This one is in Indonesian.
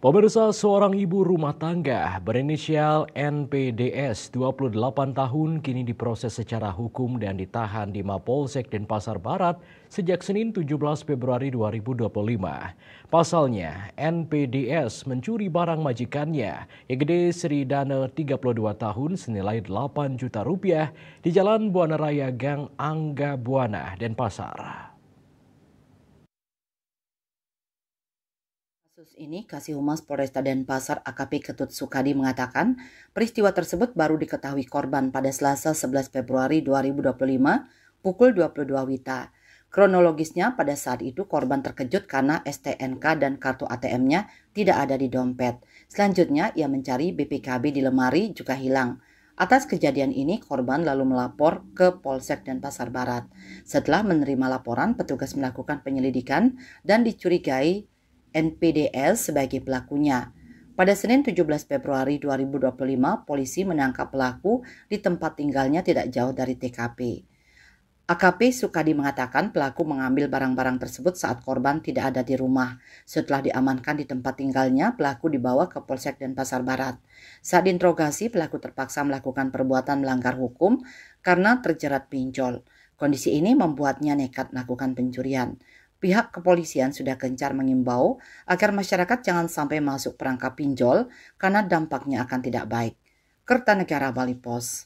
Pemirsa, seorang ibu rumah tangga berinisial NPDS 28 tahun kini diproses secara hukum dan ditahan di Mapolsek Denpasar Barat sejak Senin 17 Februari 2025. Pasalnya, NPDS mencuri barang majikannya, Egede Sridana 32 tahun senilai 8 juta rupiah di Jalan Buana Raya Gang Angga Buana, Denpasar. Kasus ini, Kasih Humas Polresta Denpasar AKP Ketut Sukadi mengatakan peristiwa tersebut baru diketahui korban pada Selasa 11 Februari 2025 pukul 22 WITA. Kronologisnya pada saat itu korban terkejut karena STNK dan kartu ATM-nya tidak ada di dompet. Selanjutnya ia mencari BPKB di lemari juga hilang. Atas kejadian ini korban lalu melapor ke Polsek Denpasar Barat. Setelah menerima laporan, petugas melakukan penyelidikan dan dicurigai NPDS sebagai pelakunya. Pada Senin 17 Februari 2025, polisi menangkap pelaku di tempat tinggalnya tidak jauh dari TKP. AKP Sukadi mengatakan pelaku mengambil barang-barang tersebut saat korban tidak ada di rumah. Setelah diamankan di tempat tinggalnya, pelaku dibawa ke Polsek Denpasar Barat. Saat diinterogasi, pelaku terpaksa melakukan perbuatan melanggar hukum karena terjerat pinjol. Kondisi ini membuatnya nekat melakukan pencurian. Pihak kepolisian sudah gencar mengimbau agar masyarakat jangan sampai masuk perangkap pinjol karena dampaknya akan tidak baik. Kertanegara Bali Pos.